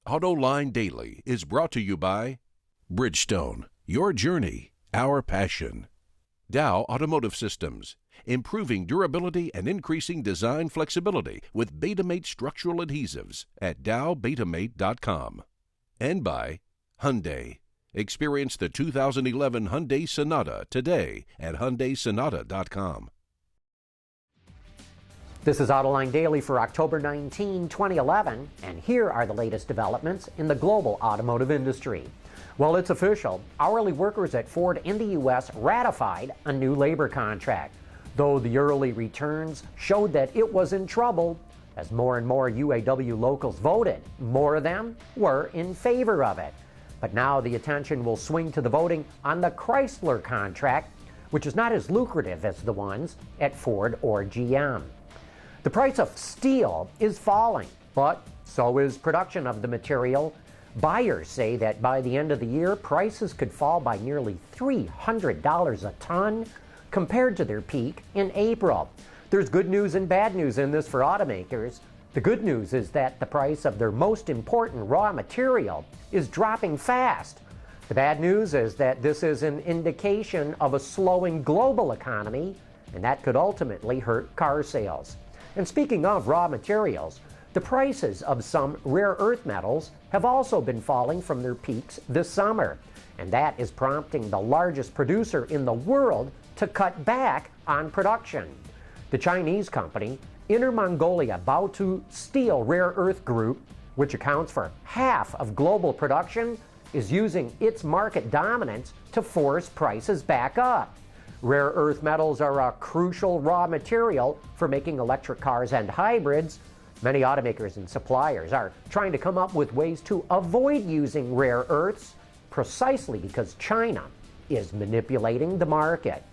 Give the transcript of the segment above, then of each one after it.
Autoline Daily is brought to you by Bridgestone, your journey, our passion. Dow Automotive Systems, improving durability and increasing design flexibility with Betamate structural adhesives at dowbetamate.com. And by Hyundai. Experience the 2011 Hyundai Sonata today at HyundaiSonata.com. This is Autoline Daily for October 19, 2011, and here are the latest developments in the global automotive industry. Well, it's official. Hourly workers at Ford in the U.S. ratified a new labor contract, though the early returns showed that it was in trouble as more and more UAW locals voted. More of them were in favor of it. But now the attention will swing to the voting on the Chrysler contract, which is not as lucrative as the ones at Ford or GM. The price of steel is falling, but so is production of the material. Buyers say that by the end of the year, prices could fall by nearly $300 a ton compared to their peak in April. There's good news and bad news in this for automakers. The good news is that the price of their most important raw material is dropping fast. The bad news is that this is an indication of a slowing global economy, and that could ultimately hurt car sales. And speaking of raw materials, the prices of some rare earth metals have also been falling from their peaks this summer, and that is prompting the largest producer in the world to cut back on production. The Chinese company, Inner Mongolia Baotou Steel Rare Earth Group, which accounts for half of global production, is using its market dominance to force prices back up. Rare earth metals are a crucial raw material for making electric cars and hybrids. Many automakers and suppliers are trying to come up with ways to avoid using rare earths, precisely because China is manipulating the market.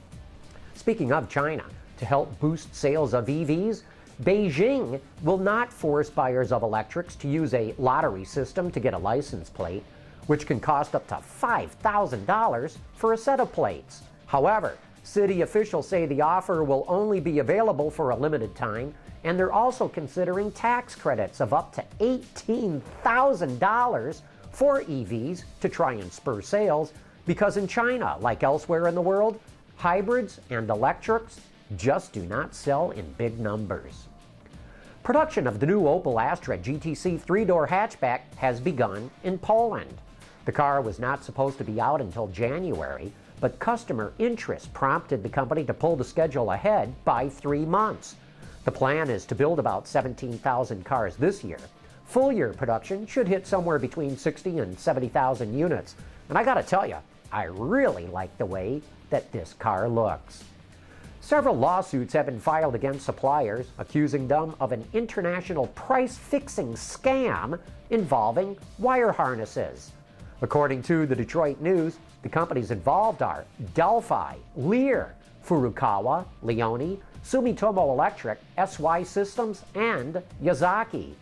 Speaking of China, to help boost sales of EVs, Beijing will not force buyers of electrics to use a lottery system to get a license plate, which can cost up to $5,000 for a set of plates. However, city officials say the offer will only be available for a limited time, and they're also considering tax credits of up to $18,000 for EVs to try and spur sales, because in China, like elsewhere in the world, hybrids and electrics just do not sell in big numbers. Production of the new Opel Astra GTC 3-door hatchback has begun in Poland. The car was not supposed to be out until January, but customer interest prompted the company to pull the schedule ahead by 3 months. The plan is to build about 17,000 cars this year. Full-year production should hit somewhere between 60 and 70,000 units. And I gotta tell you, I really like the way that this car looks. Several lawsuits have been filed against suppliers, accusing them of an international price-fixing scam involving wire harnesses. According to the Detroit News, the companies involved are Delphi, Lear, Furukawa, Leone, Sumitomo Electric, SY Systems, and Yazaki.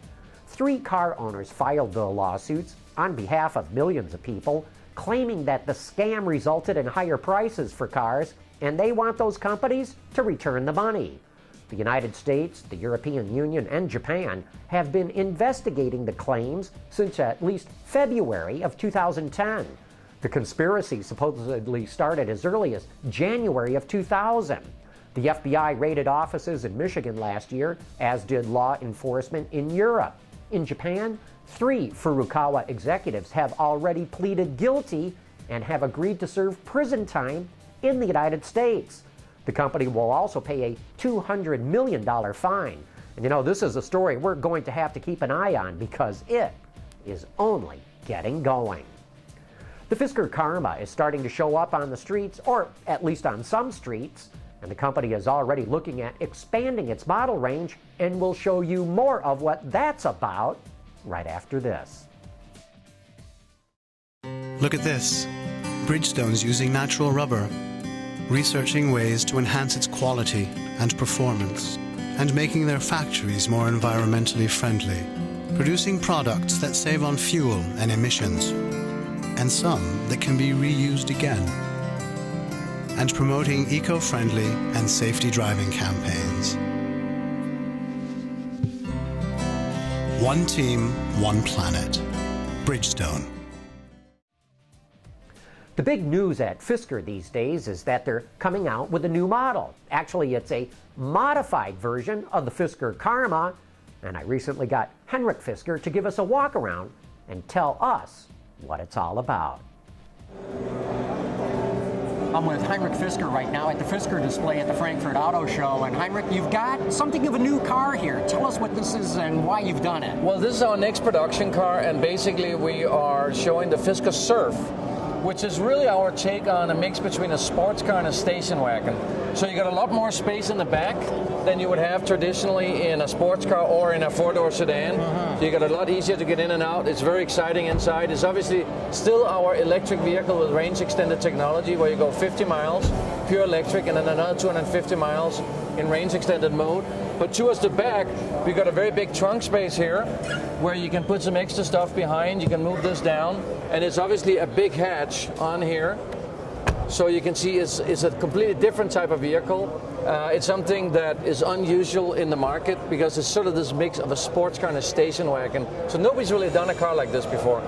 3 car owners filed the lawsuits on behalf of millions of people, claiming that the scam resulted in higher prices for cars, and they want those companies to return the money. The United States, the European Union, and Japan have been investigating the claims since at least February of 2010. The conspiracy supposedly started as early as January of 2000. The FBI raided offices in Michigan last year, as did law enforcement in Europe. In Japan, 3 Furukawa executives have already pleaded guilty and have agreed to serve prison time in the United States. The company will also pay a $200 million fine. And you know, this is a story we're going to have to keep an eye on because it is only getting going. The Fisker Karma is starting to show up on the streets, or at least on some streets, and the company is already looking at expanding its model range, and we'll show you more of what that's about right after this. Look at this. Bridgestone's using natural rubber, researching ways to enhance its quality and performance, and making their factories more environmentally friendly, producing products that save on fuel and emissions, and some that can be reused again, and promoting eco-friendly and safety driving campaigns. One team, one planet. Bridgestone. The big news at Fisker these days is that they're coming out with a new model. Actually, it's a modified version of the Fisker Karma, and I recently got Henrik Fisker to give us a walk around and tell us what it's all about. I'm with Henrik Fisker right now at the Fisker display at the Frankfurt Auto Show. And Henrik, you've got something of a new car here. Tell us what this is and why you've done it. Well, this is our next production car, and basically we are showing the Fisker Surf, which is really our take on a mix between a sports car and a station wagon. So you got a lot more space in the back than you would have traditionally in a sports car or in a four-door sedan. So you got a lot easier to get in and out. It's very exciting inside. It's obviously still our electric vehicle with range extended technology, where you go 50 miles, pure electric, and then another 250 miles in range extended mode. But towards the back, we've got a very big trunk space here where you can put some extra stuff behind. You can move this down, and it's obviously a big hatch on here. So you can see it's a completely different type of vehicle. It's something that is unusual in the market because it's sort of this mix of a sports car and a station wagon. So nobody's really done a car like this before.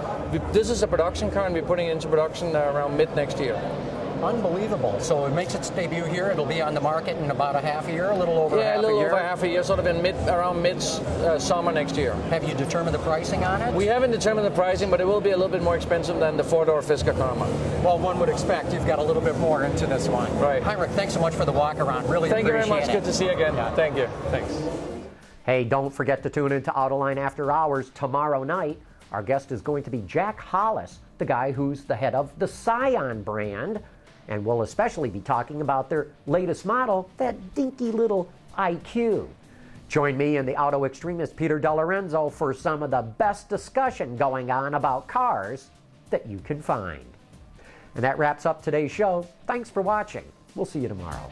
This is a production car, and we're putting it into production around mid next year. Unbelievable. So it makes its debut here. It'll be on the market in about a half a year, a little over half a year. Yeah, a little over half a year, sort of in around mid summer next year. Have you determined the pricing on it? We haven't determined the pricing, but it will be a little bit more expensive than the four-door Fisker Karma. Well, one would expect you've got a little bit more into this one. Right. Henrik, thanks so much for the walk around. Really appreciate it. Thank you very much. Good to see you again. Yeah. Thank you. Thanks. Hey, don't forget to tune into Autoline After Hours tomorrow night. Our guest is going to be Jack Hollis, the guy who's the head of the Scion brand. And we'll especially be talking about their latest model, that dinky little IQ. Join me and the auto extremist Peter DeLorenzo for some of the best discussion going on about cars that you can find. And that wraps up today's show. Thanks for watching. We'll see you tomorrow.